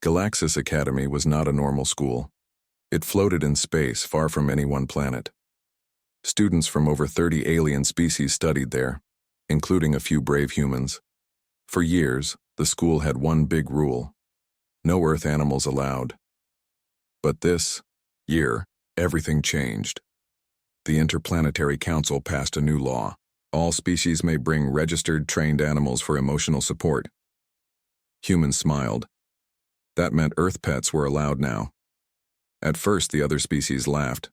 Galaxis Academy was not a normal school. It floated in space, far from any one planet. Students from over 30 alien species studied there, including a few brave humans. For years, the school had one big rule: no Earth animals allowed. But this year, everything changed. The Interplanetary Council passed a new law. All species may bring registered, trained animals for emotional support. Humans smiled. That meant Earth pets were allowed now. At first, the other species laughed.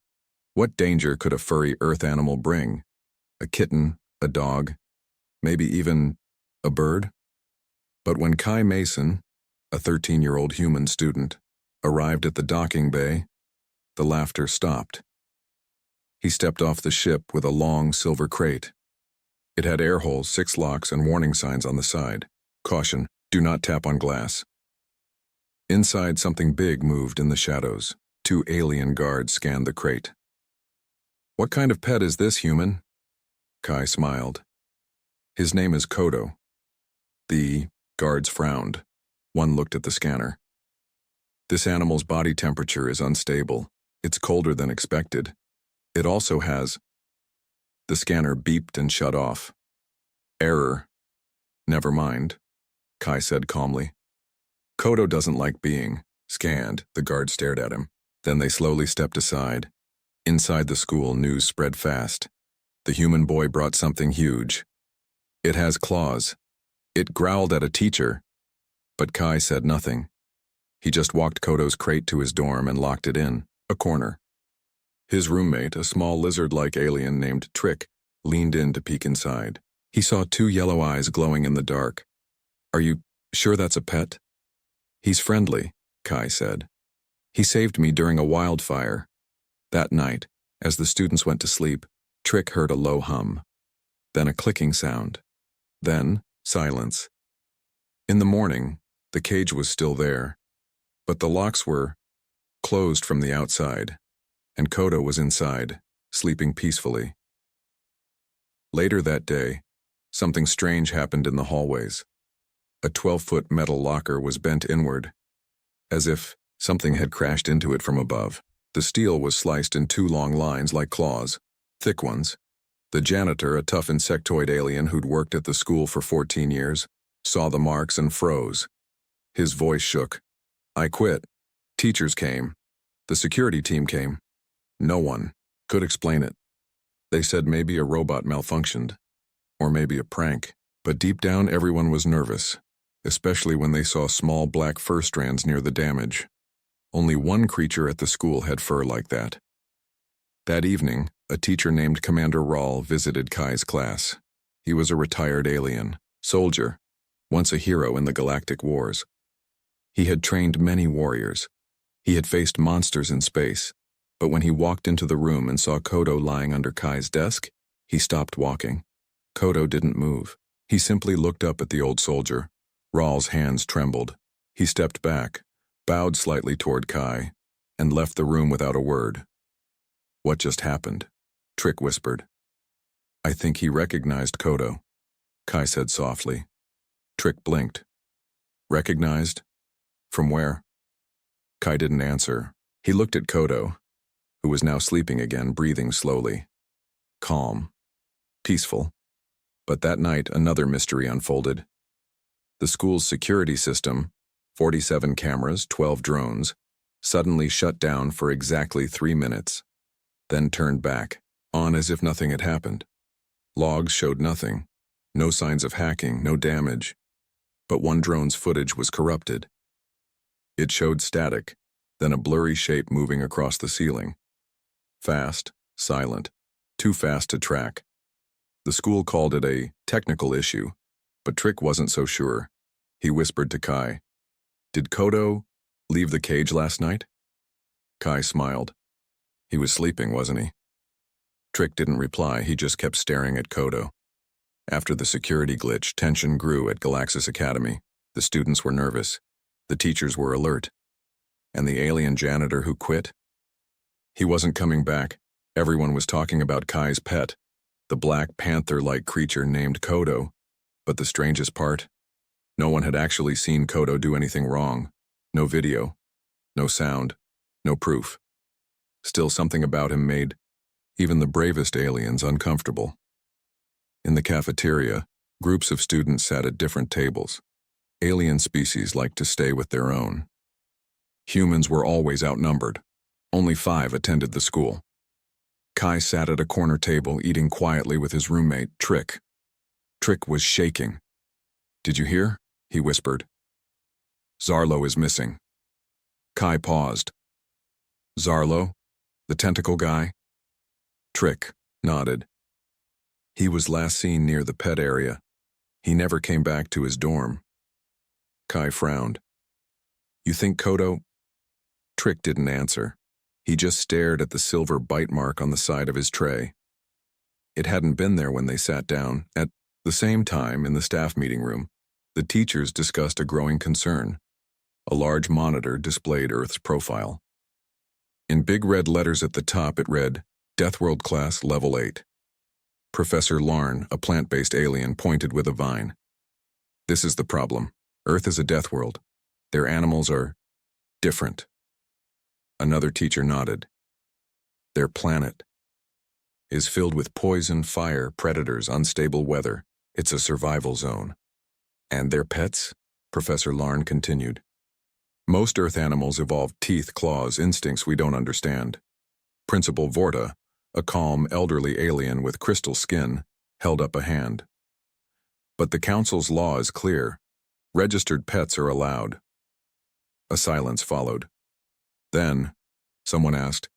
What danger could a furry Earth animal bring? A kitten, a dog, maybe even a bird? But when Kai Mason, a 13-year-old human student, arrived at the docking bay, the laughter stopped. He stepped off the ship with a long silver crate. It had air holes, 6 locks, and warning signs on the side. Caution, do not tap on glass. Inside, something big moved in the shadows. 2 alien guards scanned the crate. What kind of pet is this, human? Kai smiled. His name is Kodo. The guards frowned. One looked at the scanner. This animal's body temperature is unstable. It's colder than expected. It also has... The scanner beeped and shut off. Error. Never mind, Kai said calmly. Kodo doesn't like being scanned. The guard stared at him. Then they slowly stepped aside. Inside the school, news spread fast. The human boy brought something huge. It has claws. It growled at a teacher. But Kai said nothing. He just walked Kodo's crate to his dorm and locked it in a corner. His roommate, a small lizard-like alien named Trick, leaned in to peek inside. He saw 2 yellow eyes glowing in the dark. Are you sure that's a pet? He's friendly, Kai said. He saved me during a wildfire. That night, as the students went to sleep, Trick heard a low hum. Then a clicking sound. Then silence. In the morning, the cage was still there, but the locks were closed from the outside, and Kodo was inside, sleeping peacefully. Later that day, something strange happened in the hallways. A 12-foot metal locker was bent inward, as if something had crashed into it from above. The steel was sliced in 2 long lines like claws, thick ones. The janitor, a tough insectoid alien who'd worked at the school for 14 years, saw the marks and froze. His voice shook. I quit. Teachers came. The security team came. No one could explain it. They said maybe a robot malfunctioned, or maybe a prank. But deep down, everyone was nervous, especially when they saw small black fur strands near the damage. Only one creature at the school had fur like that. That evening, a teacher named Commander Rawl visited Kai's class. He was a retired alien, soldier, once a hero in the Galactic Wars. He had trained many warriors. He had faced monsters in space. But when he walked into the room and saw Kodo lying under Kai's desk, he stopped walking. Kodo didn't move. He simply looked up at the old soldier. Rawl's hands trembled. He stepped back, bowed slightly toward Kai, and left the room without a word. What just happened? Trick whispered. I think he recognized Kodo, Kai said softly. Trick blinked. Recognized? From where? Kai didn't answer. He looked at Kodo, who was now sleeping again, breathing slowly. Calm. Peaceful. But that night, another mystery unfolded. The school's security system, 47 cameras, 12 drones, suddenly shut down for exactly 3 minutes, then turned back, on as if nothing had happened. Logs showed nothing. No signs of hacking, no damage. But one drone's footage was corrupted. It showed static, then a blurry shape moving across the ceiling. Fast, silent, too fast to track. The school called it a technical issue, but Trick wasn't so sure. He whispered to Kai, Did Kodo leave the cage last night? Kai smiled. He was sleeping, wasn't he? Trick didn't reply, he just kept staring at Kodo. After the security glitch, tension grew at Galaxis Academy. The students were nervous. The teachers were alert. And the alien janitor who quit? He wasn't coming back. Everyone was talking about Kai's pet, the black panther-like creature named Kodo. But the strangest part? No one had actually seen Kodo do anything wrong. No video, no sound, no proof. Still, something about him made even the bravest aliens uncomfortable. In the cafeteria, groups of students sat at different tables. Alien species liked to stay with their own. Humans were always outnumbered. Only 5 attended the school. Kai sat at a corner table eating quietly with his roommate, Trick. Trick was shaking. "Did you hear?" he whispered. "Zarlo is missing." Kai paused. "Zarlo? The tentacle guy?" Trick nodded. "He was last seen near the pet area. He never came back to his dorm." Kai frowned. "You think Kodo—" Trick didn't answer. He just stared at the silver bite mark on the side of his tray. It hadn't been there when they sat down. At the same time, in the staff meeting room, the teachers discussed a growing concern. A large monitor displayed Earth's profile. In big red letters at the top it read, "Deathworld Class Level 8. Professor Larn, a plant-based alien, pointed with a vine. "This is the problem. Earth is a death world. Their animals are different." Another teacher nodded. "Their planet is filled with poison, fire, predators, unstable weather. It's a survival zone." "And their pets?" Professor Larn continued. "Most Earth animals evolved teeth, claws, instincts we don't understand." Principal Vorta, a calm, elderly alien with crystal skin, held up a hand. "But the Council's law is clear. Registered pets are allowed." A silence followed. Then, someone asked,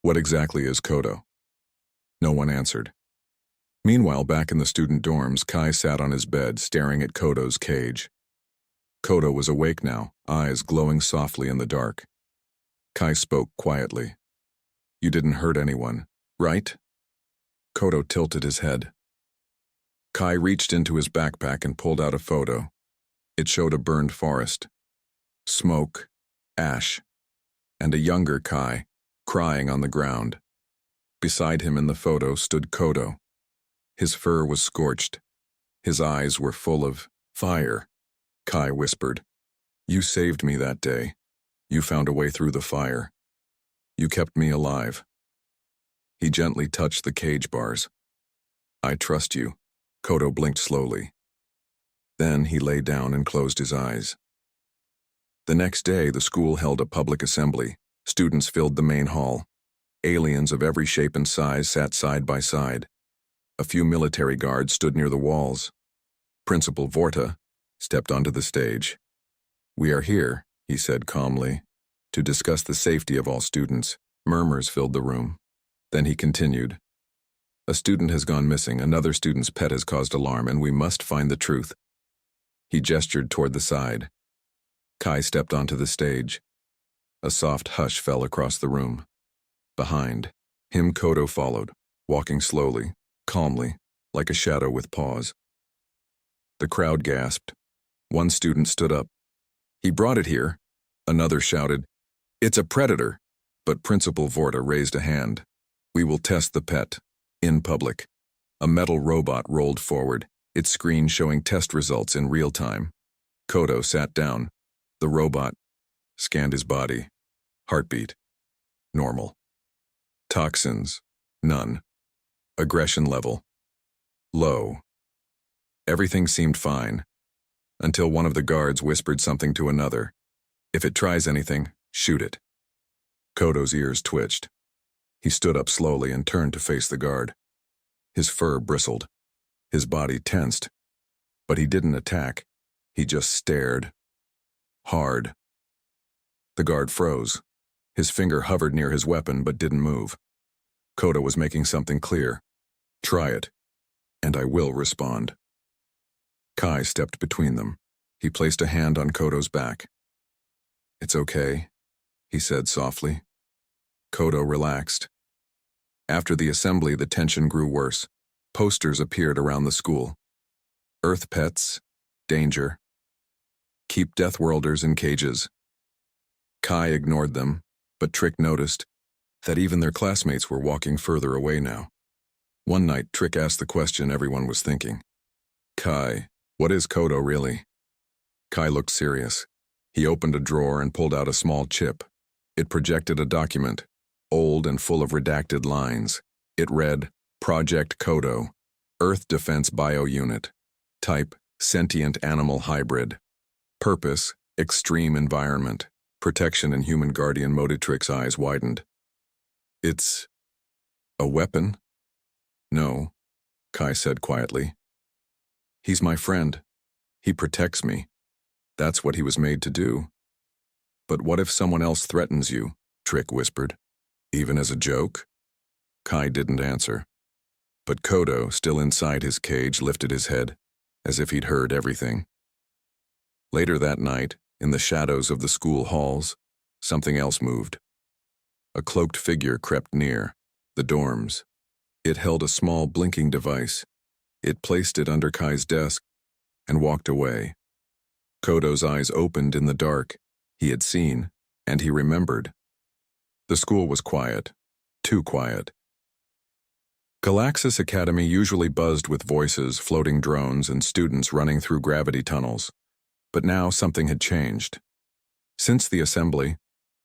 "What exactly is Kodo?" No one answered. Meanwhile, back in the student dorms, Kai sat on his bed, staring at Kodo's cage. Kodo was awake now, eyes glowing softly in the dark. Kai spoke quietly. "You didn't hurt anyone, right?" Kodo tilted his head. Kai reached into his backpack and pulled out a photo. It showed a burned forest. Smoke, ash, and a younger Kai, crying on the ground. Beside him in the photo stood Kodo. His fur was scorched. His eyes were full of fire. Kai whispered, "You saved me that day. You found a way through the fire. You kept me alive." He gently touched the cage bars. "I trust you." Kodo blinked slowly. Then he lay down and closed his eyes. The next day, the school held a public assembly. Students filled the main hall. Aliens of every shape and size sat side by side. A few military guards stood near the walls. Principal Vorta stepped onto the stage. "We are here," he said calmly, "to discuss the safety of all students." Murmurs filled the room. Then he continued, "A student has gone missing, another student's pet has caused alarm, and we must find the truth." He gestured toward the side. Kai stepped onto the stage. A soft hush fell across the room. Behind him, Kodo followed, walking slowly, calmly, like a shadow with paws. The crowd gasped. One student stood up. "He brought it here." Another shouted, "It's a predator." But Principal Vorta raised a hand. "We will test the pet. In public." A metal robot rolled forward, its screen showing test results in real time. Kodo sat down. The robot scanned his body. Heartbeat, normal. Toxins, none. Aggression level, low. Everything seemed fine, until one of the guards whispered something to another. "If it tries anything, shoot it." Kodo's ears twitched. He stood up slowly and turned to face the guard. His fur bristled. His body tensed. But he didn't attack. He just stared. Hard. The guard froze. His finger hovered near his weapon but didn't move. Kodo was making something clear. "Try it, and I will respond." Kai stepped between them. He placed a hand on Kodo's back. "It's okay," he said softly. Kodo relaxed. After the assembly, the tension grew worse. Posters appeared around the school. "Earth pets, danger. Keep Deathworlders in cages." Kai ignored them, but Trick noticed that even their classmates were walking further away now. One night, Trick asked the question everyone was thinking. "Kai, what is Kodo really?" Kai looked serious. He opened a drawer and pulled out a small chip. It projected a document, old and full of redacted lines. It read, Project Kodo, Earth Defense Bio Unit. Type, Sentient Animal Hybrid. Purpose, Extreme Environment. Protection and Human Guardian. Motitrix's eyes widened. It's a weapon? No, Kai said quietly. He's my friend. He protects me. That's what he was made to do. But what if someone else threatens you? Trick whispered. Even as a joke? Kai didn't answer. But Kodo, still inside his cage, lifted his head, as if he'd heard everything. Later that night, in the shadows of the school halls, something else moved. A cloaked figure crept near, the dorms. It held a small blinking device. It placed it under Kai's desk and walked away. Kodo's eyes opened in the dark. He had seen, and he remembered. The school was quiet, too quiet. Galaxis Academy usually buzzed with voices, floating drones, and students running through gravity tunnels. But now something had changed. Since the assembly,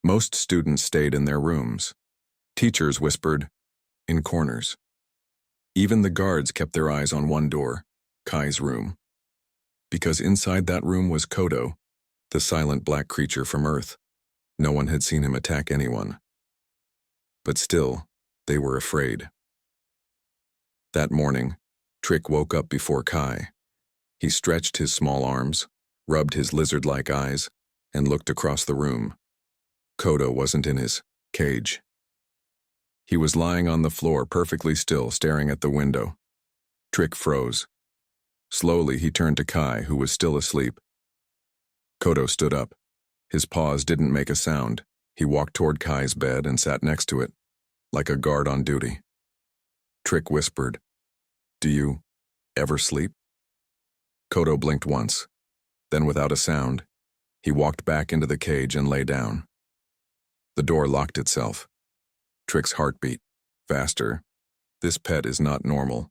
most students stayed in their rooms. Teachers whispered, in corners. Even the guards kept their eyes on one door, Kai's room. Because inside that room was Kodo, the silent black creature from Earth. No one had seen him attack anyone. But still, they were afraid. That morning, Trick woke up before Kai. He stretched his small arms, rubbed his lizard-like eyes, and looked across the room. Kodo wasn't in his cage. He was lying on the floor, perfectly still, staring at the window. Trick froze. Slowly, he turned to Kai, who was still asleep. Kodo stood up. His paws didn't make a sound. He walked toward Kai's bed and sat next to it, like a guard on duty. Trick whispered, "Do you ever sleep?" Kodo blinked once. Then, without a sound, he walked back into the cage and lay down. The door locked itself. Trick's heart beat faster. This pet is not normal.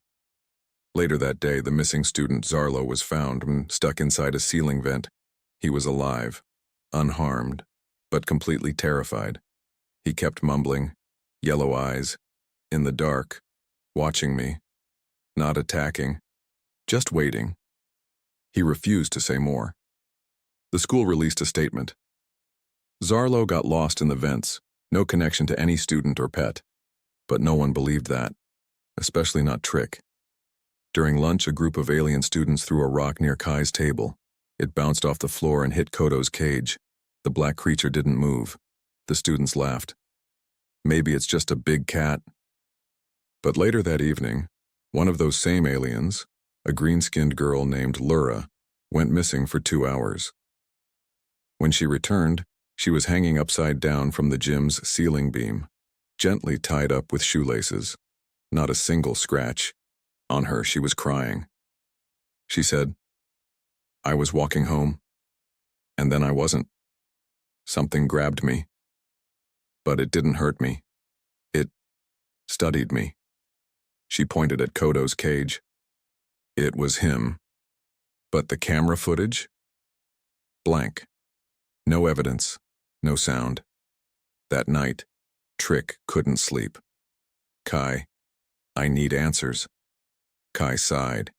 Later that day, the missing student Zarlo was found and stuck inside a ceiling vent. He was alive, unharmed, but completely terrified. He kept mumbling, yellow eyes, in the dark, watching me, not attacking, just waiting. He refused to say more. The school released a statement. Zarlo got lost in the vents, no connection to any student or pet. But no one believed that, especially not Trick. During lunch, a group of alien students threw a rock near Kai's table. It bounced off the floor and hit Kodo's cage. The black creature didn't move. The students laughed. Maybe it's just a big cat. But later that evening, one of those same aliens, a green-skinned girl named Lura, went missing for 2 hours. When she returned, she was hanging upside down from the gym's ceiling beam, gently tied up with shoelaces. Not a single scratch. On her, she was crying. She said, "I was walking home, and then I wasn't. Something grabbed me. But it didn't hurt me. It studied me." She pointed at Kodo's cage. It was him. But the camera footage? Blank. No evidence, no sound. That night, Trick couldn't sleep. "Kai, I need answers." Kai sighed.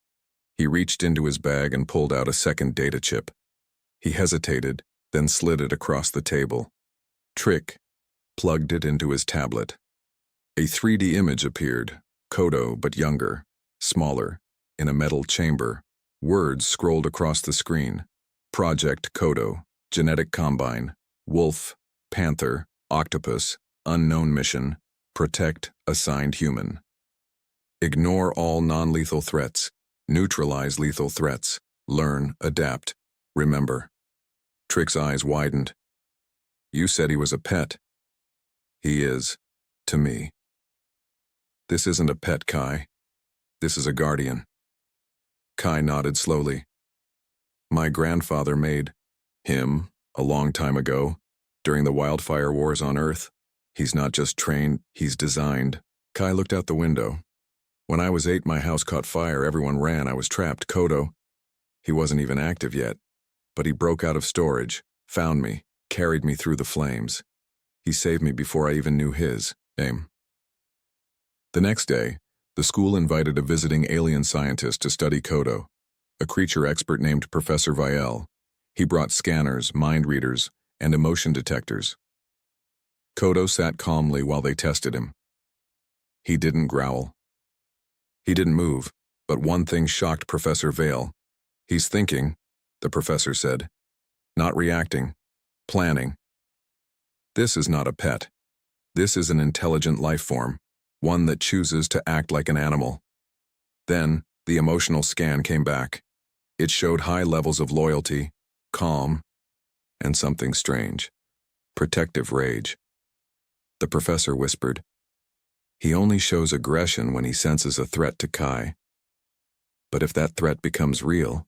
He reached into his bag and pulled out a second data chip. He hesitated, then slid it across the table. Trick plugged it into his tablet. A 3D image appeared, Kodo but younger, smaller, in a metal chamber. Words scrolled across the screen. Project Kodo, Genetic Combine, Wolf, Panther, Octopus, Unknown Mission, Protect Assigned Human. Ignore all non-lethal threats. Neutralize lethal threats. Learn, adapt, remember. Trick's eyes widened. You said he was a pet. He is, to me. This isn't a pet, Kai. This is a guardian. Kai nodded slowly. My grandfather made him a long time ago, during the wildfire wars on Earth. He's not just trained, he's designed. Kai looked out the window. When I was 8, my house caught fire, everyone ran, I was trapped. Kodo, he wasn't even active yet, but he broke out of storage. Found me, carried me through the flames. He saved me before I even knew his name. The next day, the school invited a visiting alien scientist to study Kodo, a creature expert named Professor Vielle. He brought scanners, mind readers, and emotion detectors. Kodo sat calmly while they tested him. He didn't growl. He didn't move, but one thing shocked Professor Vale. He's thinking, the professor said. Not reacting. Planning. This is not a pet. This is an intelligent life form, one that chooses to act like an animal. Then, the emotional scan came back. It showed high levels of loyalty, calm, and something strange. Protective rage. The professor whispered. He only shows aggression when he senses a threat to Kai. But if that threat becomes real...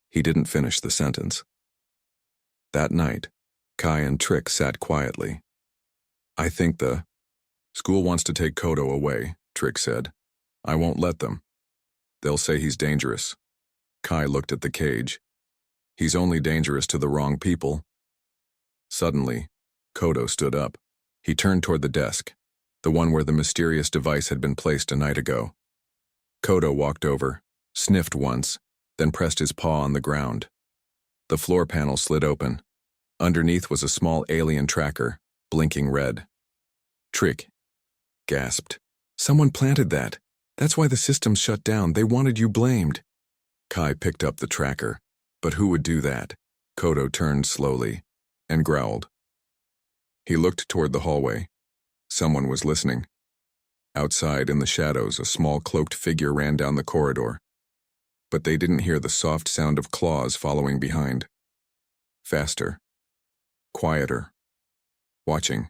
He didn't finish the sentence. That night, Kai and Trick sat quietly. I think the school wants to take Kodo away, Trick said. I won't let them. They'll say he's dangerous. Kai looked at the cage. He's only dangerous to the wrong people. Suddenly, Kodo stood up. He turned toward the desk, the one where the mysterious device had been placed a night ago. Kodo walked over, sniffed once, then pressed his paw on the ground. The floor panel slid open. Underneath was a small alien tracker, blinking red. Trick gasped. Someone planted that. That's why the system's shut down. They wanted you blamed. Kai picked up the tracker. But who would do that? Kodo turned slowly and growled. He looked toward the hallway. Someone was listening. Outside, in the shadows, a small cloaked figure ran down the corridor. But they didn't hear the soft sound of claws following behind. Faster. Quieter. Watching.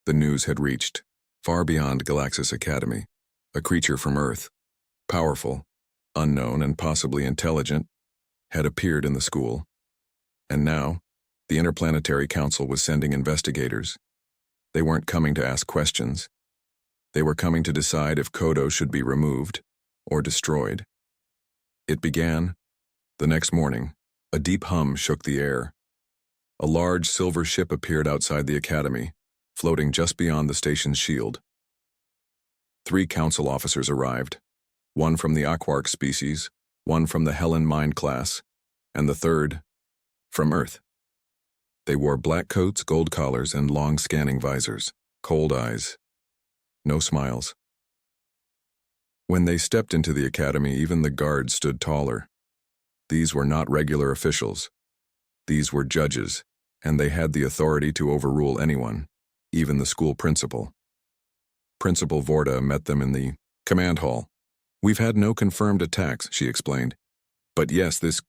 The news had reached, far beyond Galaxis Academy, a creature from Earth, powerful, unknown, and possibly intelligent, had appeared in the school. And now, the Interplanetary Council was sending investigators. They weren't coming to ask questions. They were coming to decide if Kodo should be removed or destroyed. It began. The next morning, a deep hum shook the air. A large silver ship appeared outside the academy, floating just beyond the station's shield. 3 council officers arrived, one from the Aquark species, one from the Helen Mind class, and the third from Earth. They wore black coats, gold collars, and long scanning visors, cold eyes. No smiles. When they stepped into the academy, even the guards stood taller. These were not regular officials. These were judges, and they had the authority to overrule anyone, even the school principal. Principal Vorta met them in the command hall. We've had no confirmed attacks, she explained. But yes, this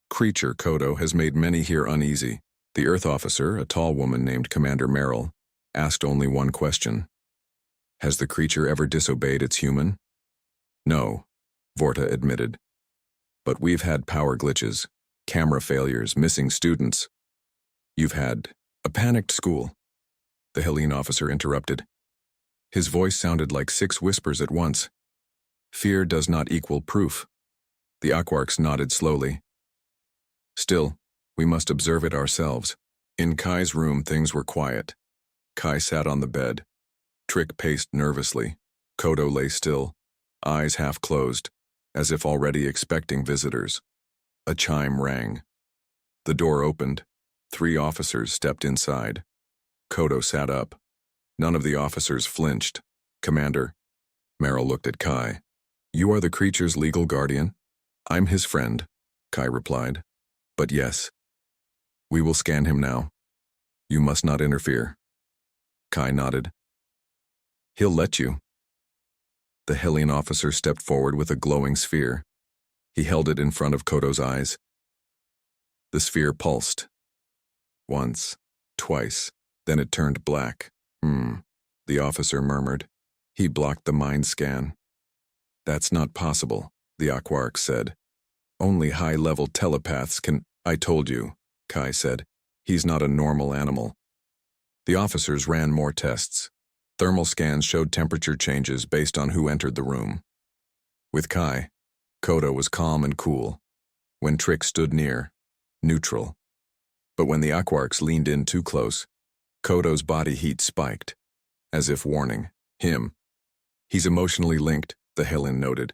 creature, Kodo, has made many here uneasy. The Earth officer, a tall woman named Commander Merrill, asked only one question. Has the creature ever disobeyed its human? No, Vorta admitted. But we've had power glitches, camera failures, missing students. You've had a panicked school, the Helene officer interrupted. His voice sounded like 6 whispers at once. Fear does not equal proof. The Aquarks nodded slowly. Still, we must observe it ourselves. In Kai's room, things were quiet. Kai sat on the bed. Trick paced nervously. Kodo lay still, eyes half closed, as if already expecting visitors. A chime rang. The door opened. 3 officers stepped inside. Kodo sat up. None of the officers flinched. Commander. Merrill looked at Kai. You are the creature's legal guardian? I'm his friend, Kai replied. But yes. We will scan him now. You must not interfere. Kai nodded. He'll let you. The Helene officer stepped forward with a glowing sphere. He held it in front of Kodo's eyes. The sphere pulsed. Once, twice, then it turned black. The officer murmured. He blocked the mind scan. That's not possible, the Aquark said. Only high-level telepaths can... I told you, Kai said. He's not a normal animal. The officers ran more tests. Thermal scans showed temperature changes based on who entered the room. With Kai, Kodo was calm and cool. When Trick stood near, neutral. But when the Aquarks leaned in too close, Kodo's body heat spiked, as if warning him. He's emotionally linked, the Helen noted.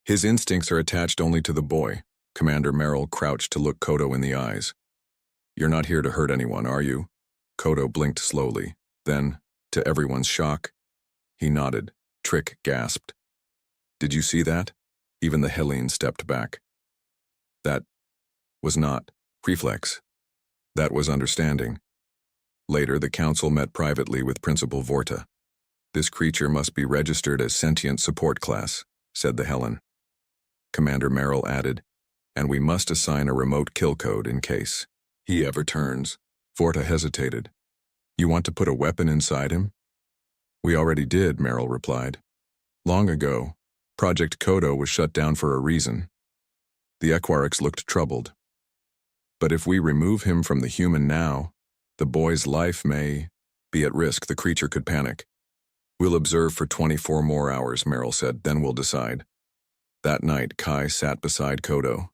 His instincts are attached only to the boy. Commander Merrill crouched to look Kodo in the eyes. You're not here to hurt anyone, are you? Kodo blinked slowly. Then, to everyone's shock, he nodded. Trick gasped. Did you see that? Even the Helene stepped back. That was not reflex. That was understanding. Later, the council met privately with Principal Vorta. This creature must be registered as sentient support class, said the Helen. Commander Merrill added, and we must assign a remote kill code in case he ever turns. Vorta hesitated. You want to put a weapon inside him? We already did, Merrill replied. Long ago, Project Kodo was shut down for a reason. The Aquarics looked troubled. But if we remove him from the human now, the boy's life may be at risk. The creature could panic. We'll observe for 24 more hours, Merrill said, then we'll decide. That night, Kai sat beside Kodo.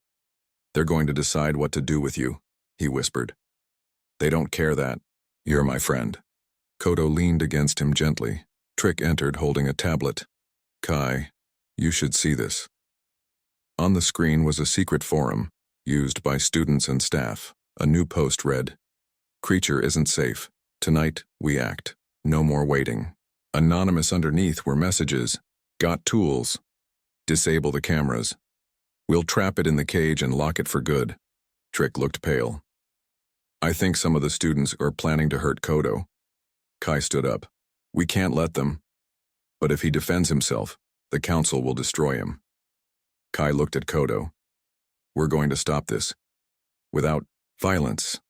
They're going to decide what to do with you, he whispered. They don't care that. You're my friend. Kodo leaned against him gently. Trick entered holding a tablet. Kai, you should see this. On the screen was a secret forum, used by students and staff. A new post read, Creature isn't safe. Tonight, we act. No more waiting. Anonymous underneath were messages. Got tools. Disable the cameras. We'll trap it in the cage and lock it for good. Trick looked pale. I think some of the students are planning to hurt Kodo. Kai stood up. We can't let them. But if he defends himself, the council will destroy him. Kai looked at Kodo. We're going to stop this. Without violence.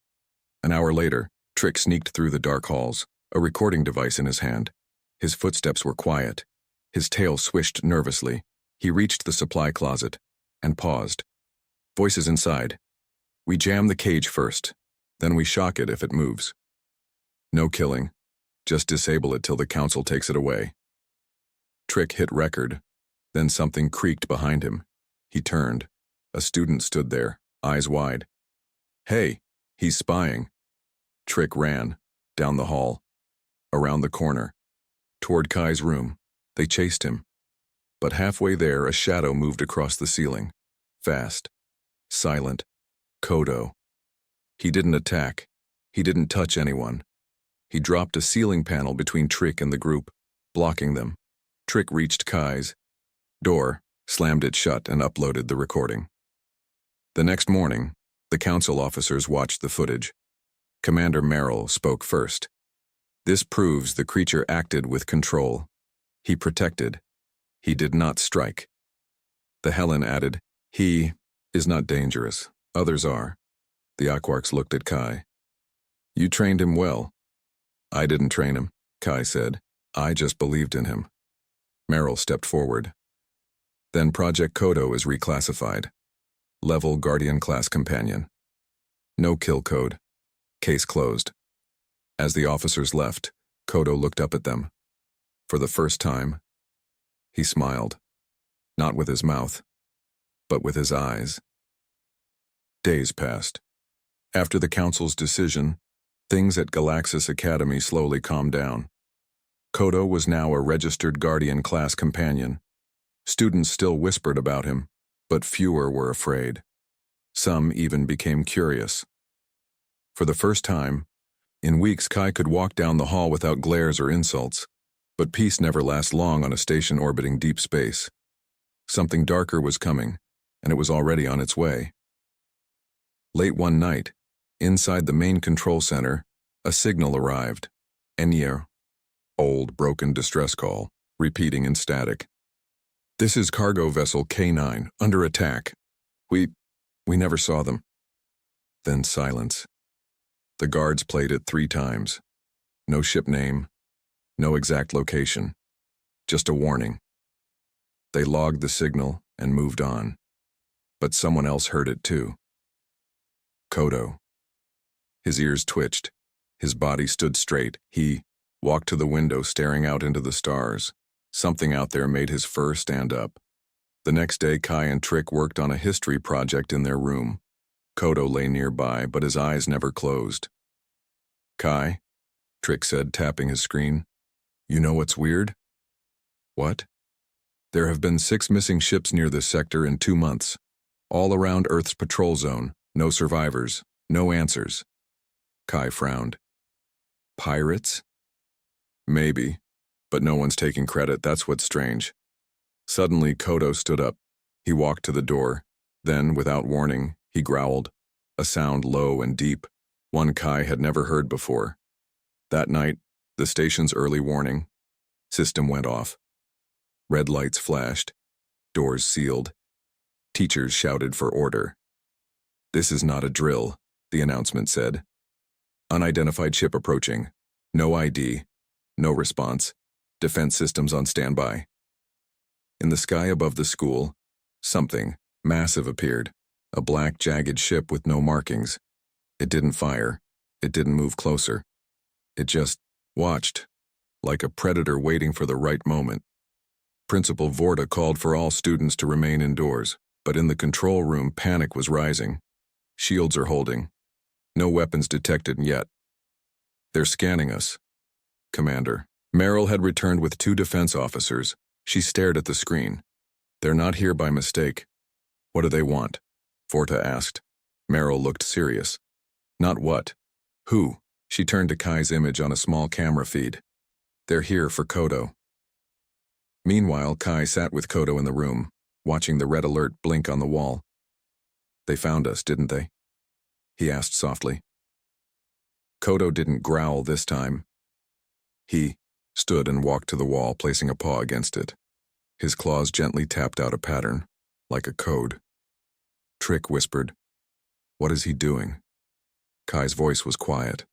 An hour later, Trick sneaked through the dark halls, a recording device in his hand. His footsteps were quiet. His tail swished nervously. He reached the supply closet and paused. Voices inside. We jam the cage first, then we shock it if it moves. No killing. Just disable it till the council takes it away. Trick hit record. Then something creaked behind him. He turned. A student stood there, eyes wide. Hey, he's spying. Trick ran, down the hall, around the corner, toward Kai's room. They chased him. But halfway there, a shadow moved across the ceiling. Fast. Silent. Kodo. He didn't attack. He didn't touch anyone. He dropped a ceiling panel between Trick and the group, blocking them. Trick reached Kai's door, slammed it shut, and uploaded the recording. The next morning, the council officers watched the footage. Commander Merrill spoke first. This proves the creature acted with control. He protected. He did not strike. The Helen added, he is not dangerous. Others are. The Aquarks looked at Kai. You trained him well. I didn't train him, Kai said. I just believed in him. Merrill stepped forward. Then Project Kodo is reclassified. Level Guardian Class Companion. No kill code. Case closed. As the officers left, Kodo looked up at them. For the first time, he smiled. Not with his mouth, but with his eyes. Days passed. After the council's decision, things at Galaxis Academy slowly calmed down. Kodo was now a registered Guardian Class Companion. Students still whispered about him, but fewer were afraid. Some even became curious. For the first time, in weeks, Kai could walk down the hall without glares or insults. But peace never lasts long on a station orbiting deep space. Something darker was coming, and it was already on its way. Late one night, inside the main control center, a signal arrived. Enyer. Old, broken distress call, repeating in static. This is cargo vessel K9, under attack. We never saw them. Then silence. The guards played it 3 times. No ship name, no exact location, just a warning. They logged the signal and moved on. But someone else heard it too. Kodo. His ears twitched. His body stood straight. He walked to the window, staring out into the stars. Something out there made his fur stand up. The next day, Kai and Trick worked on a history project in their room. Kodo lay nearby, but his eyes never closed. "Kai," Trick said, tapping his screen. "You know what's weird?" "What?" "There have been 6 missing ships near this sector in 2 months. All around Earth's patrol zone. No survivors. No answers." Kai frowned. "Pirates?" "Maybe. But no one's taking credit, that's what's strange." Suddenly, Kodo stood up. He walked to the door. Then, without warning, he growled, a sound low and deep, one Kai had never heard before. That night, the station's early warning system went off. Red lights flashed. Doors sealed. Teachers shouted for order. "This is not a drill," the announcement said. "Unidentified ship approaching. No ID. No response. Defense systems on standby." In the sky above the school, something massive appeared, a black, jagged ship with no markings. It didn't fire. It didn't move closer. It just watched, like a predator waiting for the right moment. Principal Vorta called for all students to remain indoors, but in the control room, panic was rising. Shields are holding. No weapons detected yet. "They're scanning us." "Commander." Meryl had returned with 2 defense officers. She stared at the screen. "They're not here by mistake." "What do they want?" Vorta asked. Meryl looked serious. "Not what. Who?" She turned to Kai's image on a small camera feed. "They're here for Kodo." Meanwhile, Kai sat with Kodo in the room, watching the red alert blink on the wall. "They found us, didn't they?" he asked softly. Kodo didn't growl this time. He stood and walked to the wall, placing a paw against it. His claws gently tapped out a pattern, like a code. Trick whispered, "What is he doing?" Kai's voice was quiet.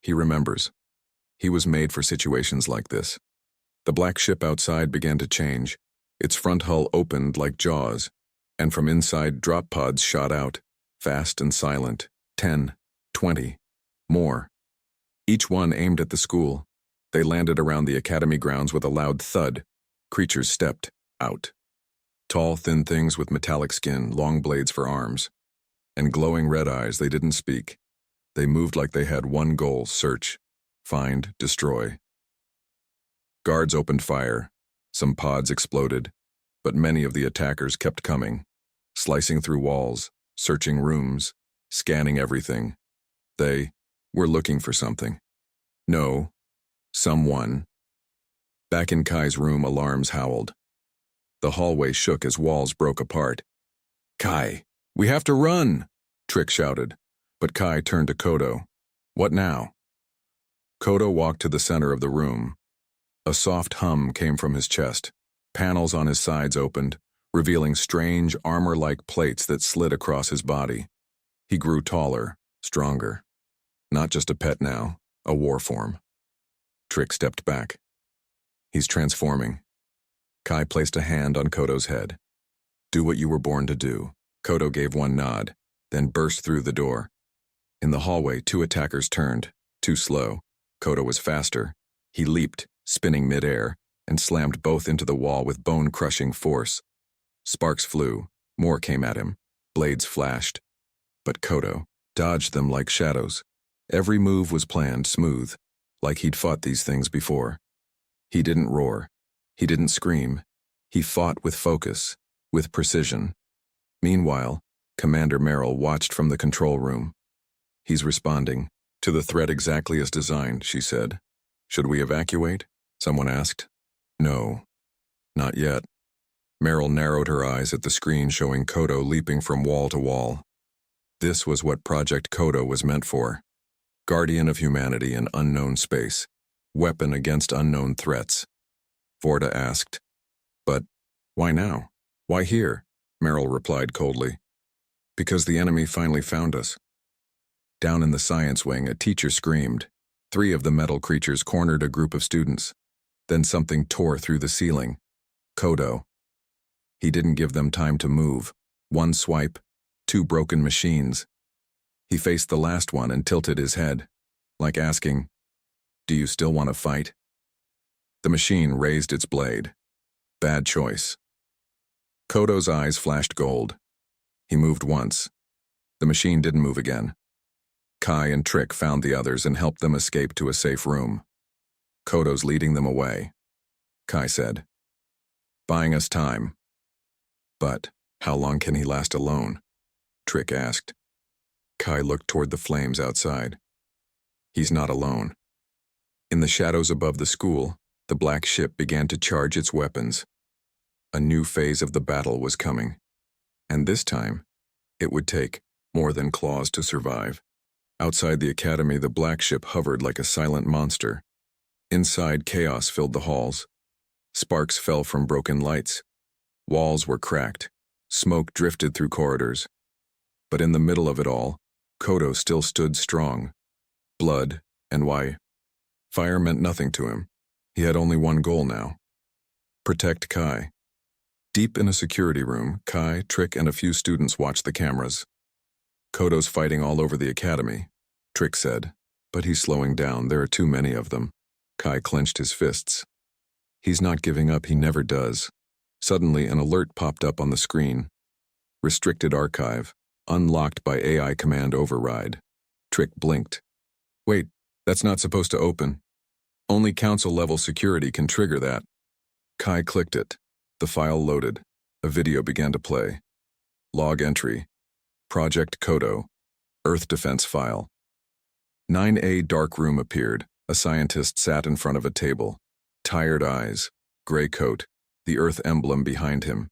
He remembers. He was made for situations like this. The black ship outside began to change. Its front hull opened like jaws, and from inside drop pods shot out, fast and silent, 10, 20, more. Each one aimed at the school. They landed around the academy grounds with a loud thud. Creatures stepped out. Tall, thin things with metallic skin, long blades for arms, and glowing red eyes. They didn't speak. They moved like they had one goal: search, find, destroy. Guards opened fire. Some pods exploded, but many of the attackers kept coming, slicing through walls, searching rooms, scanning everything. They were looking for something. No, someone. Back in Kai's room, alarms howled. The hallway shook as walls broke apart. "Kai, we have to run!" Trick shouted, but Kai turned to Kodo. "What now?" Kodo walked to the center of the room. A soft hum came from his chest. Panels on his sides opened, revealing strange, armor-like plates that slid across his body. He grew taller, stronger. Not just a pet now, a war form. Trick stepped back. "He's transforming." Kai placed a hand on Kodo's head. "Do what you were born to do." Kodo gave one nod, then burst through the door. In the hallway, 2 attackers turned, too slow. Kodo was faster. He leaped, spinning midair, and slammed both into the wall with bone-crushing force. Sparks flew. More came at him. Blades flashed. But Kodo dodged them like shadows. Every move was planned, smooth, like he'd fought these things before. He didn't roar. He didn't scream. He fought with focus, with precision. Meanwhile, Commander Merrill watched from the control room. "He's responding to the threat exactly as designed," she said. "Should we evacuate?" someone asked. "No, not yet." Merrill narrowed her eyes at the screen showing Kodo leaping from wall to wall. This was what Project Kodo was meant for. Guardian of humanity in unknown space. Weapon against unknown threats. Vorta asked, "But why now? Why here?" Merrill replied coldly. "Because the enemy finally found us." Down in the science wing, a teacher screamed. 3 of the metal creatures cornered a group of students. Then something tore through the ceiling. Kodo. He didn't give them time to move. 1 swipe, 2 broken machines. He faced the last one and tilted his head, like asking, "Do you still want to fight?" The machine raised its blade. Bad choice. Kodo's eyes flashed gold. He moved once. The machine didn't move again. Kai and Trick found the others and helped them escape to a safe room. Kodo's leading them away, Kai said, buying us time. But how long can he last alone? Trick asked. Kai looked toward the flames outside. He's not alone. In the shadows above the school, the black ship began to charge its weapons. A new phase of the battle was coming. And this time, it would take more than claws to survive. Outside the academy, the black ship hovered like a silent monster. Inside, chaos filled the halls. Sparks fell from broken lights. Walls were cracked. Smoke drifted through corridors. But in the middle of it all, Kodo still stood strong. Blood, and why? Fire meant nothing to him. He had only one goal now. Protect Kai. Deep in a security room, Kai, Trick, and a few students watched the cameras. Kodo's fighting all over the academy, Trick said, but he's slowing down. There are too many of them. Kai clenched his fists. He's not giving up, he never does. Suddenly, an alert popped up on the screen. Restricted archive, unlocked by AI command override. Trick blinked. Wait, that's not supposed to open. Only council-level security can trigger that. Kai clicked it. The file loaded. A video began to play. Log entry. Project Kodo. Earth Defense file. 9A dark room appeared. A scientist sat in front of a table. Tired eyes. Gray coat. The Earth emblem behind him.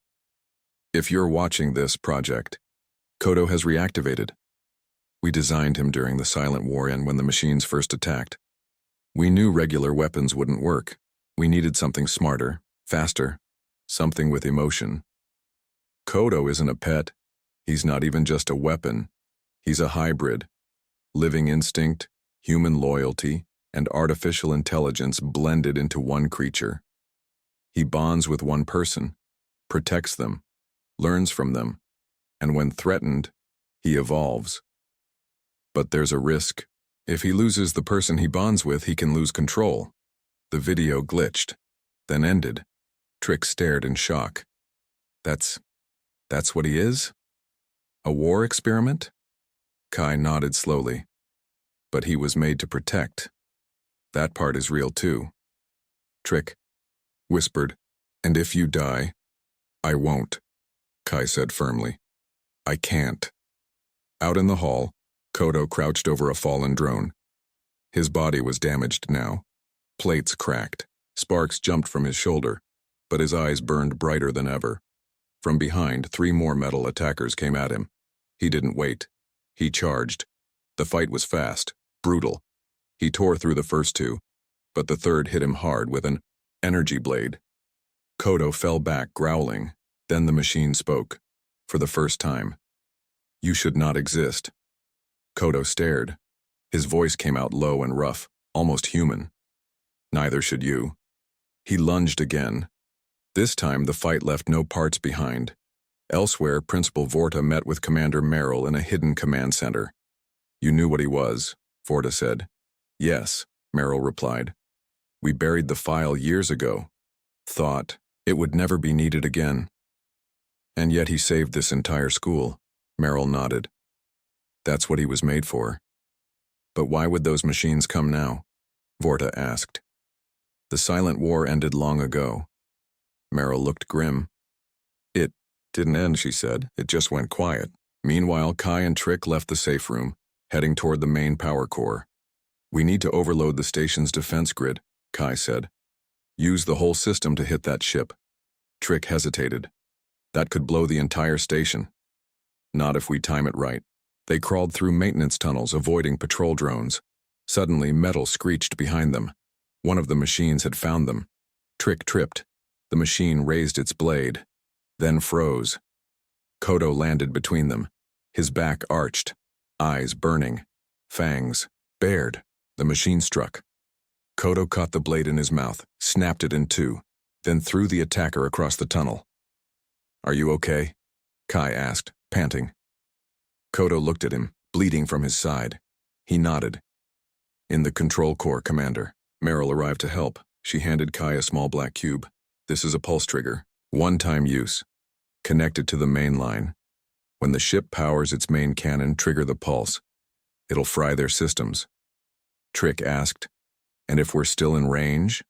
If you're watching this project, Kodo has reactivated. We designed him during the Silent War and when the machines first attacked. We knew regular weapons wouldn't work. We needed something smarter, faster, something with emotion. Kodo isn't a pet. He's not even just a weapon. He's a hybrid. Living instinct, human loyalty, and artificial intelligence blended into one creature. He bonds with one person, protects them, learns from them, and when threatened, he evolves. But there's a risk. If he loses the person he bonds with, he can lose control. The video glitched, then ended. Trick stared in shock. That's what he is? A war experiment? Kai nodded slowly. But he was made to protect. That part is real too. Trick whispered, and if you die, I won't, Kai said firmly. I can't. Out in the hall, Kodo crouched over a fallen drone. His body was damaged now. Plates cracked. Sparks jumped from his shoulder, but his eyes burned brighter than ever. From behind, 3 more metal attackers came at him. He didn't wait. He charged. The fight was fast, brutal. He tore through the first 2, but the third hit him hard with an energy blade. Kodo fell back, growling. Then the machine spoke, for the first time. You should not exist. Kodo stared. His voice came out low and rough, almost human. Neither should you. He lunged again. This time the fight left no parts behind. Elsewhere, Principal Vorta met with Commander Merrill in a hidden command center. You knew what he was, Vorta said. Yes, Merrill replied. We buried the file years ago. Thought it would never be needed again. And yet he saved this entire school, Merrill nodded. That's what he was made for. But why would those machines come now? Vorta asked. The Silent War ended long ago. Merrill looked grim. It didn't end, she said. It just went quiet. Meanwhile, Kai and Trick left the safe room, heading toward the main power core. We need to overload the station's defense grid, Kai said. Use the whole system to hit that ship. Trick hesitated. That could blow the entire station. Not if we time it right. They crawled through maintenance tunnels, avoiding patrol drones. Suddenly, metal screeched behind them. One of the machines had found them. Trick tripped. The machine raised its blade, then froze. Kodo landed between them, his back arched, eyes burning, fangs bared. The machine struck. Kodo caught the blade in his mouth, snapped it in 2, then threw the attacker across the tunnel. Are you okay? Kai asked, panting. Kodo looked at him, bleeding from his side. He nodded. In the control core, Commander. Merrill arrived to help. She handed Kai a small black cube. This is a pulse trigger, one-time use. Connected to the main line. When the ship powers its main cannon, trigger the pulse. It'll fry their systems. Trick asked, and if we're still in range?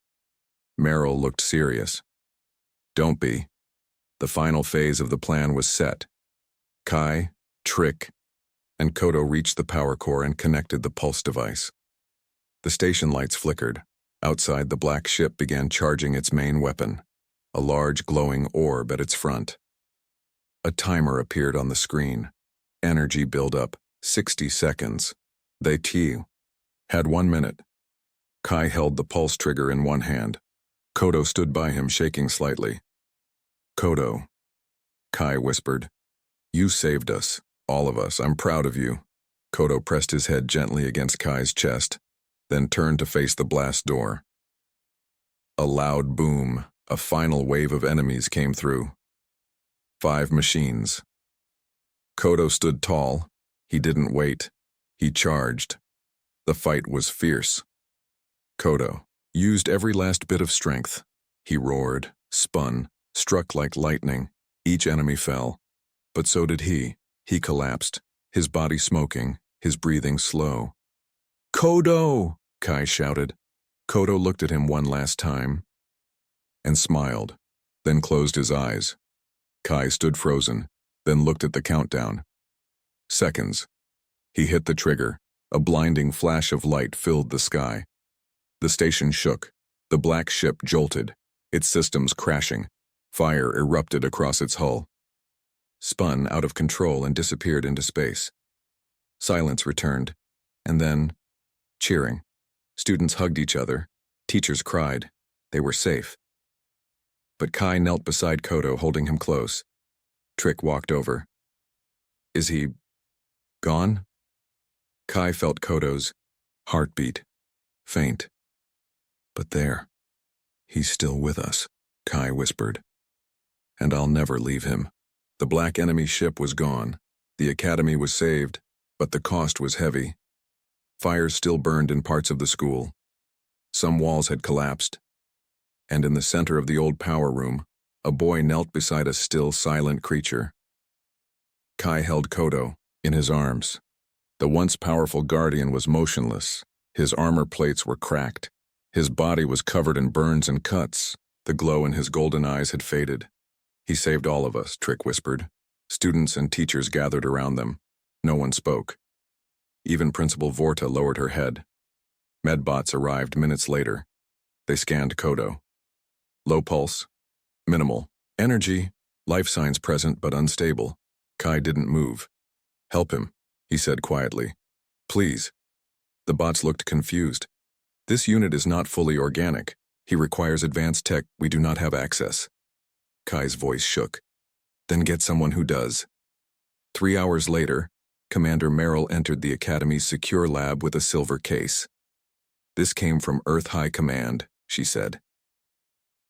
Meryl looked serious. Don't be. The final phase of the plan was set. Kai, Trick, and Kodo reached the power core and connected the pulse device. The station lights flickered. Outside, the black ship began charging its main weapon, a large glowing orb at its front. A timer appeared on the screen. Energy buildup, 60 seconds. They had 1 minute. Kai held the pulse trigger in one hand. Kodo stood by him, shaking slightly. Kodo, Kai whispered. You saved us, all of us. I'm proud of you. Kodo pressed his head gently against Kai's chest, then turned to face the blast door. A loud boom, a final wave of enemies came through. 5 machines. Kodo stood tall. He didn't wait. He charged. The fight was fierce. Kodo used every last bit of strength. He roared, spun, struck like lightning. Each enemy fell. But so did he. He collapsed, his body smoking, his breathing slow. Kodo! Kai shouted. Kodo looked at him one last time and smiled, then closed his eyes. Kai stood frozen, then looked at the countdown. Seconds. He hit the trigger. A blinding flash of light filled the sky. The station shook. The black ship jolted, its systems crashing. Fire erupted across its hull, spun out of control and disappeared into space. Silence returned, and then, cheering. Students hugged each other. Teachers cried. They were safe. But Kai knelt beside Kodo, holding him close. Trick walked over. Is he gone? Kai felt Kodo's heartbeat, faint. But there, he's still with us, Kai whispered. And I'll never leave him. The black enemy ship was gone. The academy was saved, but the cost was heavy. Fires still burned in parts of the school. Some walls had collapsed. And in the center of the old power room, a boy knelt beside a still, silent creature. Kai held Kodo in his arms. The once powerful guardian was motionless. His armor plates were cracked. His body was covered in burns and cuts. The glow in his golden eyes had faded. He saved all of us, Trick whispered. Students and teachers gathered around them. No one spoke. Even Principal Vorta lowered her head. Medbots arrived minutes later. They scanned Kodo. Low pulse. Minimal. Energy. Life signs present but unstable. Kai didn't move. Help him, he said quietly. Please. The bots looked confused. This unit is not fully organic. He requires advanced tech we do not have access. Kai's voice shook. Then get someone who does. 3 hours later, Commander Merrill entered the Academy's secure lab with a silver case. This came from Earth High Command, she said.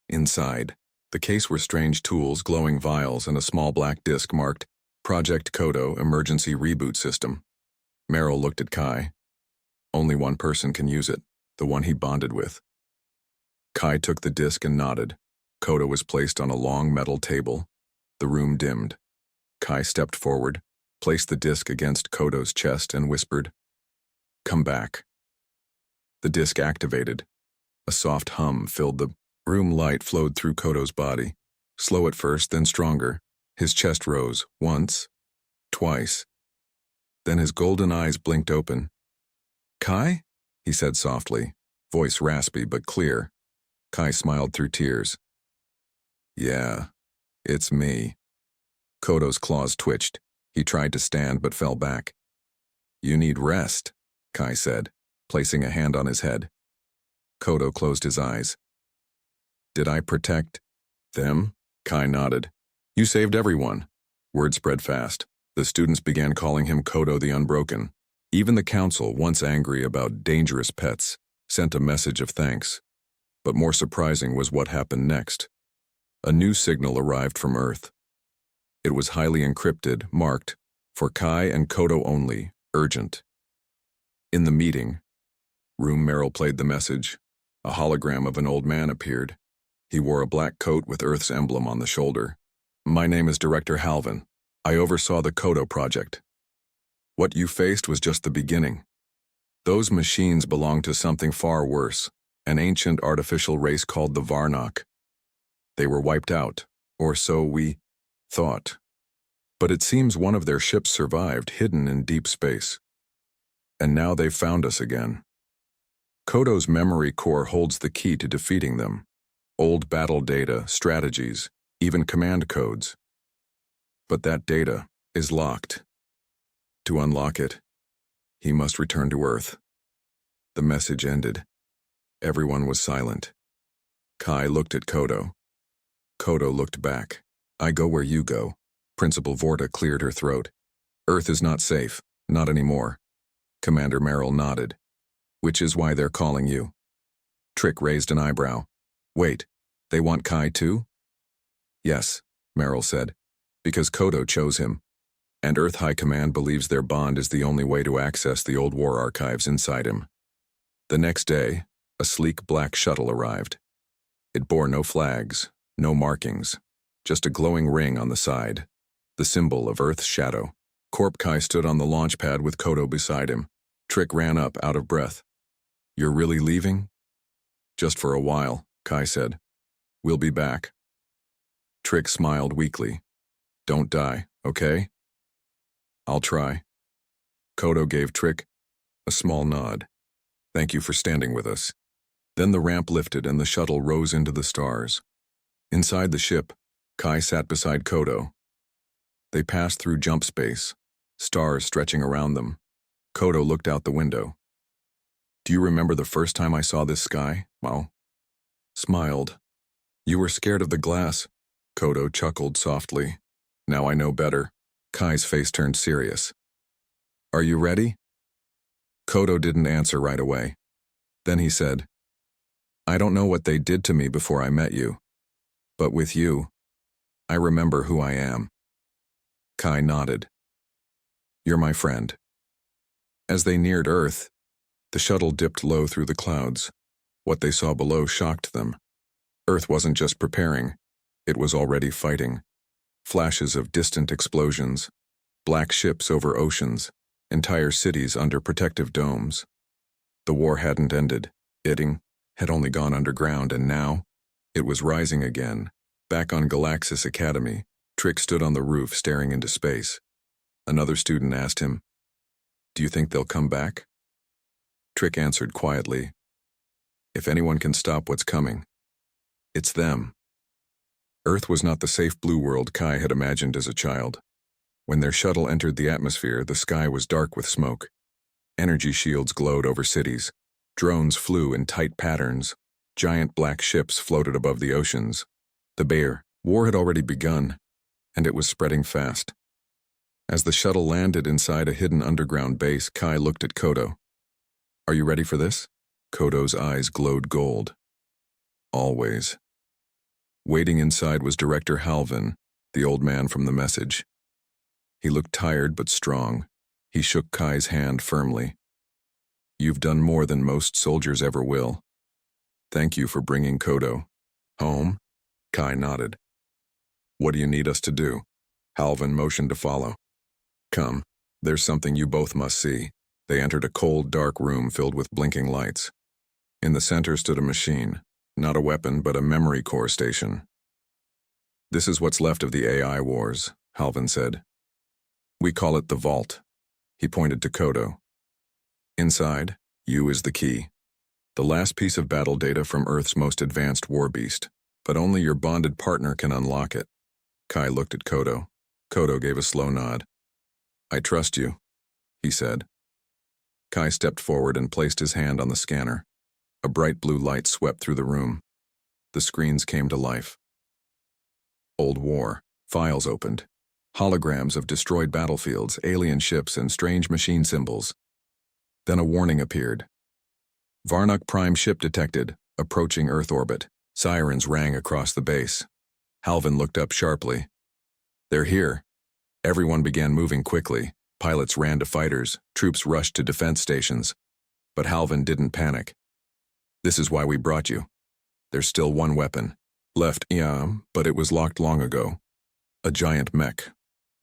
Inside, the case were strange tools, glowing vials, and a small black disc marked Project Kodo Emergency Reboot System. Merrill looked at Kai. Only one person can use it, the one he bonded with. Kai took the disc and nodded. Kodo was placed on a long metal table. The room dimmed. Kai stepped forward, placed the disc against Kodo's chest, and whispered, "Come back." The disc activated. A soft hum filled the room. Light flowed through Kodo's body, slow at first, then stronger. His chest rose, once, twice. Then his golden eyes blinked open. "Kai?" he said softly, voice raspy but clear. Kai smiled through tears. "Yeah, it's me." Kodo's claws twitched. He tried to stand but fell back. "You need rest," Kai said, placing a hand on his head. Kodo closed his eyes. "Did I protect them?" Kai nodded. "You saved everyone." Word spread fast. The students began calling him Kodo the Unbroken. Even the council, once angry about dangerous pets, sent a message of thanks. But more surprising was what happened next. A new signal arrived from Earth. It was highly encrypted, marked, "For Kai and Kodo only, urgent." In the meeting room, Merrill played the message. A hologram of an old man appeared. He wore a black coat with Earth's emblem on the shoulder. "My name is Director Halvin. I oversaw the Kodo project. What you faced was just the beginning. Those machines belong to something far worse, an ancient artificial race called the Varnok. They were wiped out, or so we thought. But it seems one of their ships survived, hidden in deep space. And now they've found us again. Kodo's memory core holds the key to defeating them. Old battle data, strategies, even command codes. But that data is locked. To unlock it, he must return to Earth. The message ended. Everyone was silent. Kai looked at Kodo. Kodo looked back. I go where you go. Principal Vorta cleared her throat. Earth is not safe, not anymore. Commander Merrill nodded. Which is why they're calling you. Trick raised an eyebrow. Wait, they want Kai too? Yes, Merrill said, because Kodo chose him. And Earth High Command believes their bond is the only way to access the old war archives inside him. The next day, a sleek black shuttle arrived. It bore no flags, no markings, just a glowing ring on the side, the symbol of Earth's shadow. Corp Kai stood on the launch pad with Kodo beside him. Trick ran up, out of breath. You're really leaving? Just for a while, Kai said. We'll be back. Trick smiled weakly. Don't die, okay? I'll try. Kodo gave Trick a small nod. Thank you for standing with us. Then the ramp lifted and the shuttle rose into the stars. Inside the ship, Kai sat beside Kodo. They passed through jump space, stars stretching around them. Kodo looked out the window. Do you remember the first time I saw this sky? Well, smiled. You were scared of the glass. Kodo chuckled softly. Now I know better. Kai's face turned serious. Are you ready? Kodo didn't answer right away. Then he said, I don't know what they did to me before I met you. But with you, I remember who I am. Kai nodded. You're my friend. As they neared Earth, the shuttle dipped low through the clouds. What they saw below shocked them. Earth wasn't just preparing, it was already fighting. Flashes of distant explosions, black ships over oceans, entire cities under protective domes. The war hadn't ended. It had only gone underground, and now it was rising again. Back on Galaxis Academy, Trick stood on the roof staring into space. Another student asked him, Do you think they'll come back? Trick answered quietly, If anyone can stop what's coming, it's them. Earth was not the safe blue world Kai had imagined as a child. When their shuttle entered the atmosphere, the sky was dark with smoke. Energy shields glowed over cities. Drones flew in tight patterns. Giant black ships floated above the oceans. The war had already begun, and it was spreading fast. As the shuttle landed inside a hidden underground base, Kai looked at Kodo. Are you ready for this? Kodo's eyes glowed gold. Always. Waiting inside was Director Halvin, the old man from the message. He looked tired but strong. He shook Kai's hand firmly. You've done more than most soldiers ever will. Thank you for bringing Kodo home. Kai nodded. What do you need us to do? Halvin motioned to follow. Come, there's something you both must see. They entered a cold, dark room filled with blinking lights. In the center stood a machine. Not a weapon, but a memory core station. This is what's left of the AI wars, Halvin said. We call it the Vault. He pointed to Kodo. Inside, you is the key. The last piece of battle data from Earth's most advanced war beast, but only your bonded partner can unlock it. Kai looked at Kodo. Kodo gave a slow nod. I trust you, he said. Kai stepped forward and placed his hand on the scanner. A bright blue light swept through the room. The screens came to life. Old War. Files opened. Holograms of destroyed battlefields, alien ships, and strange machine symbols. Then a warning appeared. Varnok Prime ship detected, approaching Earth orbit. Sirens rang across the base. Halvin looked up sharply. They're here. Everyone began moving quickly. Pilots ran to fighters, troops rushed to defense stations. But Halvin didn't panic. This is why we brought you. There's still one weapon left, but it was locked long ago. A giant mech.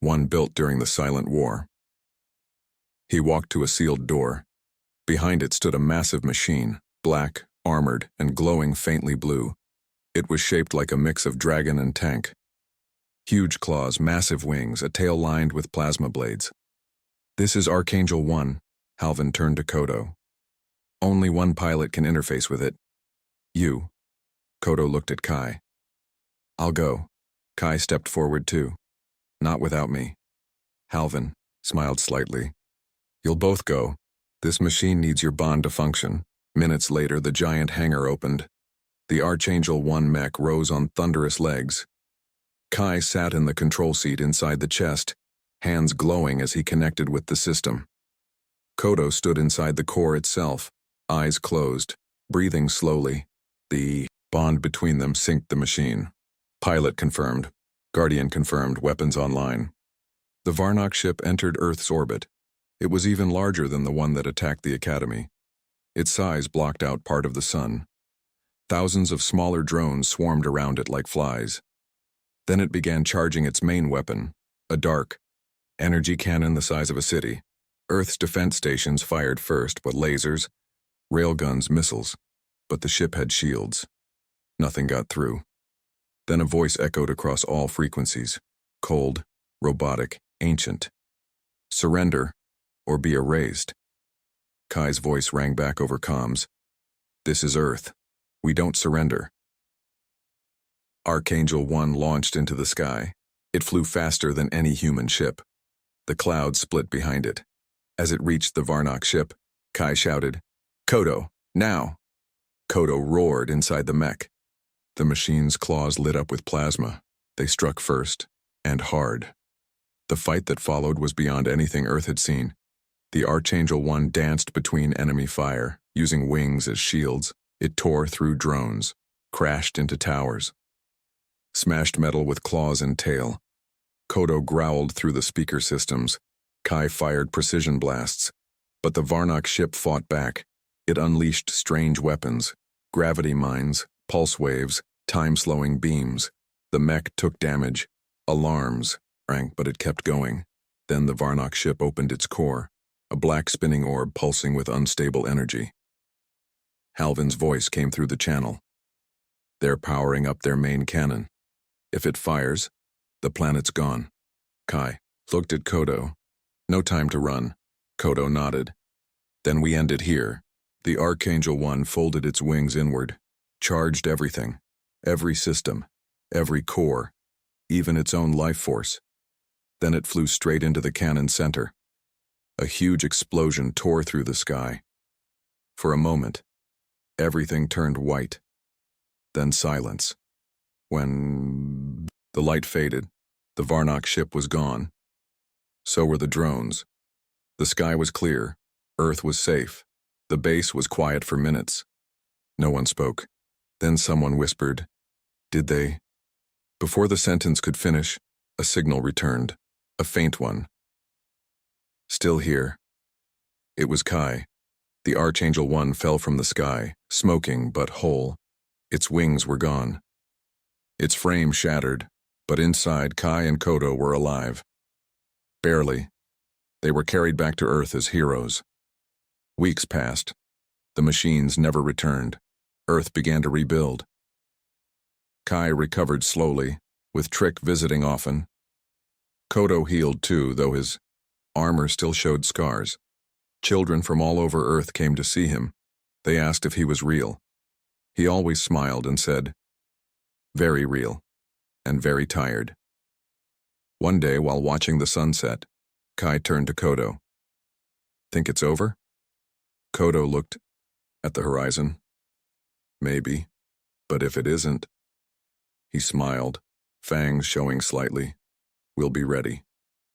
one built during the Silent War. He walked to a sealed door. Behind it stood a massive machine, black, armored, and glowing faintly blue. It was shaped like a mix of dragon and tank. Huge claws, massive wings, a tail lined with plasma blades. "This is Archangel 1, Halvin turned to Kodo. "Only one pilot can interface with it. You." Kodo looked at Kai. "I'll go." Kai stepped forward too. "Not without me." Halvin smiled slightly. "You'll both go. This machine needs your bond to function." Minutes later, the giant hangar opened. The Archangel 1 mech rose on thunderous legs. Kai sat in the control seat inside the chest, hands glowing as he connected with the system. Kodo stood inside the core itself, eyes closed, breathing slowly. The bond between them synced the machine. Pilot confirmed. Guardian confirmed. Weapons online. The Varnock ship entered Earth's orbit. It was even larger than the one that attacked the Academy. Its size blocked out part of the sun. Thousands of smaller drones swarmed around it like flies. Then it began charging its main weapon, a dark energy cannon the size of a city. Earth's defense stations fired first, but lasers, railguns, missiles. But the ship had shields. Nothing got through. Then a voice echoed across all frequencies. Cold, robotic, ancient. "Surrender, or be erased." Kai's voice rang back over comms. "This is Earth. We don't surrender." Archangel 1 launched into the sky. It flew faster than any human ship. The clouds split behind it. As it reached the Varnock ship, Kai shouted, "Kodo, now!" Kodo roared inside the mech. The machine's claws lit up with plasma. They struck first, and hard. The fight that followed was beyond anything Earth had seen. The Archangel 1 danced between enemy fire, using wings as shields. It tore through drones, crashed into towers, smashed metal with claws and tail. Kodo growled through the speaker systems. Kai fired precision blasts. But the Varnock ship fought back. It unleashed strange weapons, gravity mines, pulse waves, time-slowing beams. The mech took damage. Alarms rang, but it kept going. Then the Varnock ship opened its core, a black spinning orb pulsing with unstable energy. Halvin's voice came through the channel. "They're powering up their main cannon. If it fires, the planet's gone." Kai looked at Kodo. "No time to run." Kodo nodded. "Then we end it here." The Archangel 1 folded its wings inward, charged everything, every system, every core, even its own life force. Then it flew straight into the cannon center. A huge explosion tore through the sky. For a moment, everything turned white. Then silence. When the light faded, the Varnock ship was gone. So were the drones. The sky was clear. Earth was safe. The base was quiet for minutes. No one spoke. Then someone whispered, "Did they?" Before the sentence could finish, a signal returned, a faint one. "Still here." It was Kai. The Archangel 1 fell from the sky, smoking but whole. Its wings were gone. Its frame shattered, but inside Kai and Kodo were alive. Barely. They were carried back to Earth as heroes. Weeks passed. The machines never returned. Earth began to rebuild. Kai recovered slowly, with Trick visiting often. Kodo healed too, though his armor still showed scars. Children from all over Earth came to see him. They asked if he was real. He always smiled and said, "Very real, and very tired." One day, while watching the sunset, Kai turned to Kodo. "Think it's over?" Kodo looked at the horizon. "Maybe, but if it isn't..." He smiled, fangs showing slightly. "We'll be ready."